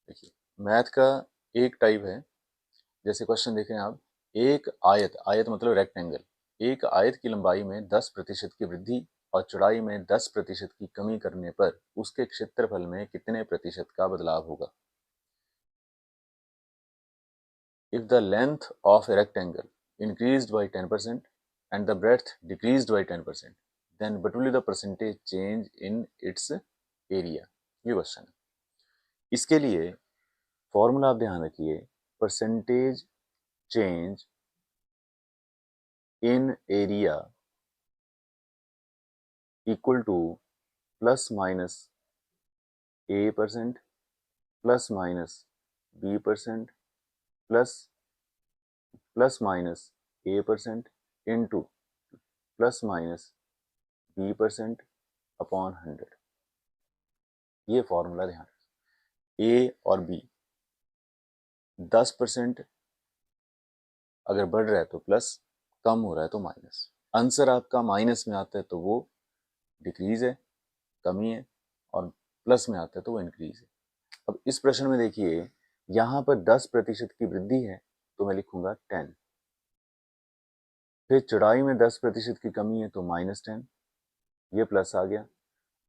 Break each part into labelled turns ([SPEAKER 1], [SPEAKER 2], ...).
[SPEAKER 1] देखिए, मैथ का एक टाइप है, जैसे क्वेश्चन देखें आप, एक आयत, आयत मतलब रेक्टेंगल, एक आयत की लंबाई में 10% की वृद्धि और चौड़ाई में 10% की कमी करने पर उसके क्षेत्रफल में कितने प्रतिशत का बदलाव होगा। If the length of a rectangle increased by 10% and the breadth decreased by 10%, then what will be the percentage change in its area? ये क्वेश्चन है। इसके लिए फॉर्मूला आप ध्यान रखिए, percentage change in area equal two plus minus a% plus minus b% plus minus a% into plus minus b% upon 100। ये formula ध्यान रखिए। ए और बी 10% अगर बढ़ रहा है तो प्लस, कम हो रहा है तो माइनस। आंसर आपका माइनस में आता है तो वो डिक्रीज है, कमी है, और प्लस में आता है तो वो इंक्रीज है। अब इस प्रश्न में देखिए, यहाँ पर 10% की वृद्धि है तो मैं लिखूंगा 10, फिर चौड़ाई में 10% की कमी है तो -10, ये प्लस आ गया।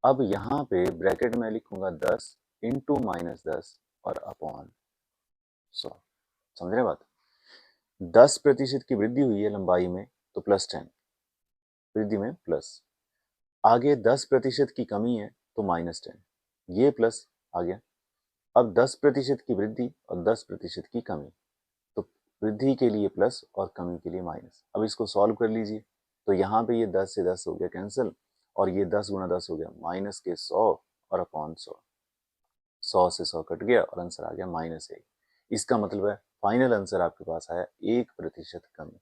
[SPEAKER 1] अब यहाँ पे ब्रैकेट में लिखूंगा 10 इंटू -10 और अपॉन 100। समझ रहे बात? 10% की वृद्धि हुई है लंबाई में तो +10, वृद्धि में प्लस, आगे 10% की कमी है तो -10, ये प्लस आ गया। अब 10% की वृद्धि और 10% की कमी, तो वृद्धि के लिए प्लस और कमी के लिए माइनस। अब इसको सॉल्व कर लीजिए, तो यहाँ पे ये 10 से 10 हो गया कैंसिल, और ये 10 गुना 10 हो गया माइनस के 100 और अपॉन 100, 100 से 100 कट गया और आंसर आ गया -1। इसका मतलब है फाइनल आंसर आपके पास आया 1% कमी।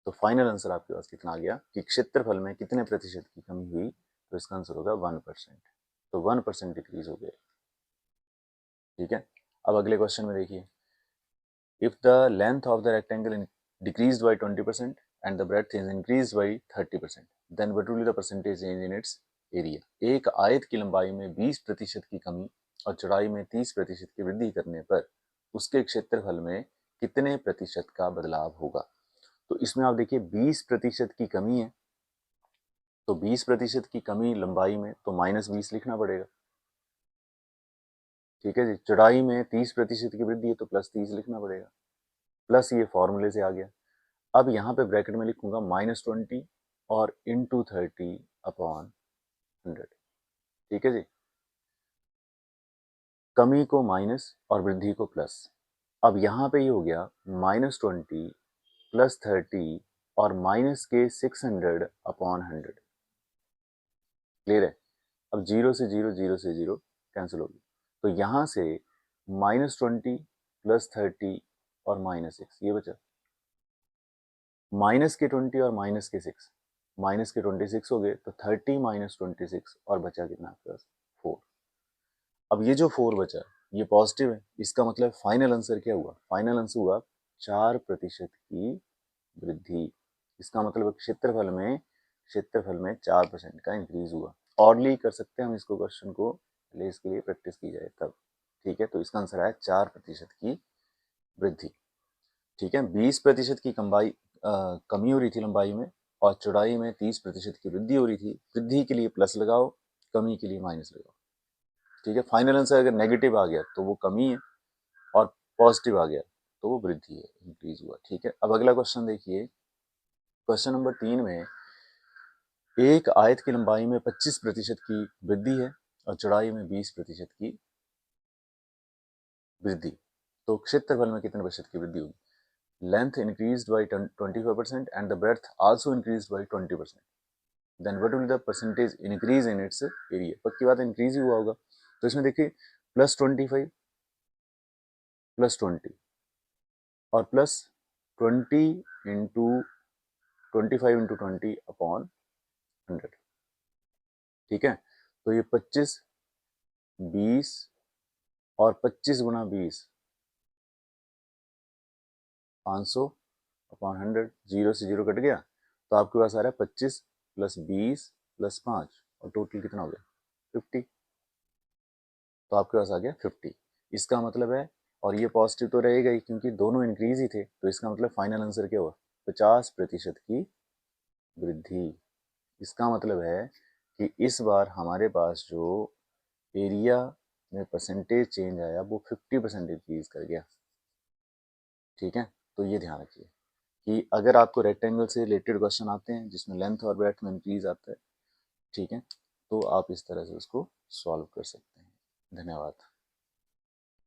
[SPEAKER 1] तो फाइनल आंसर आपके पास कितना आ गया कि क्षेत्रफल में कितने प्रतिशत की कमी हुई, तो इसका आंसर होगा 1%। तो 1% डिक्रीज हो गया। ठीक है, अब अगले क्वेश्चन में देखिए, if the length of the rectangle decreased bye 20% and the breadth is increased by 30%, then what will be the percentage change in its area? एक आयत की लंबाई में 20% की कमी और चौड़ाई में 30% की वृद्धि करने पर उसके क्षेत्रफल में कितने प्रतिशत का बदलाव होगा। तो इसमें आप देखिए 20% की कमी है, तो 20% की कमी लंबाई में तो -20 लिखना पड़ेगा। ठीक है जी, चौड़ाई में 30% की वृद्धि है तो +30 लिखना पड़ेगा, प्लस ये फॉर्मूले से आ गया। अब यहाँ पे ब्रैकेट में लिखूंगा -20 और इंटू 30 अपॉन 100। ठीक है जी, कमी को माइनस और वृद्धि को प्लस। अब यहाँ पे ये हो गया -20 प्लस 30 और माइनस के 600 अपॉन 100। क्लियर है? अब 0 से 0, 0 से 0 कैंसिल होगी, तो यहाँ से -20 प्लस 30 और -6 ये बचा, माइनस के 20 और माइनस के 6, माइनस के 26 हो गए, तो 30 माइनस 26 और बचा कितना आपके पास 4। अब ये जो 4 बचा ये पॉजिटिव है, इसका मतलब फाइनल आंसर क्या हुआ, फाइनल आंसर हुआ 4% की वृद्धि। इसका मतलब क्षेत्रफल में 4% का इंक्रीज हुआ। ऑडली कर सकते हैं हम इसको क्वेश्चन को, पहले इसके लिए प्रैक्टिस की जाए तब। ठीक है, तो इसका आंसर आया 4% की वृद्धि। ठीक है, 20% की कमी हो रही थी लंबाई में और चौड़ाई में 30% की वृद्धि हो रही थी। वृद्धि के लिए प्लस लगाओ, कमी के लिए माइनस लगाओ। ठीक है, फाइनल आंसर अगर नेगेटिव आ गया तो वो कमी है और पॉजिटिव आ गया तो वो वृद्धि है, इंक्रीज हुआ। ठीक है, अब अगला क्वेश्चन देखिए, क्वेश्चन नंबर 3 में एक आयत की लंबाई में 25% की वृद्धि है और चौड़ाई में 20% की वृद्धि, तो क्षेत्रफल में कितने प्रतिशत की वृद्धि होगी। Length increased by 25% and the breadth also increased by 20%. Then what will be the percentage increase in its area? पक्की बात इंक्रीज ही हुआ होगा। तो इसमें देखिए +25 +20 और +20 इंटू 25 इंटू 20 अपॉन 100। ठीक है, तो ये 25, 20 और 25 गुना 20 500 अपॉन 100, 0 से 0 कट गया, तो आपके पास आ रहा है 25 + 20 + 5 और टोटल कितना हो गया 50। तो आपके पास आ गया 50। इसका मतलब है, और ये पॉजिटिव तो रहेगा ही क्योंकि दोनों इंक्रीज ही थे, तो इसका मतलब फाइनल आंसर क्या हुआ, 50% की वृद्धि। इसका मतलब है कि इस बार हमारे पास जो एरिया में परसेंटेज चेंज आया वो 50% इंक्रीज कर गया। ठीक है, तो ये ध्यान रखिए कि अगर आपको रेक्टेंगल से रिलेटेड क्वेश्चन आते हैं जिसमें लेंथ और ब्रेड्थ में इंक्रीज आता है, ठीक है, तो आप इस तरह से उसको सॉल्व कर सकते हैं। धन्यवाद।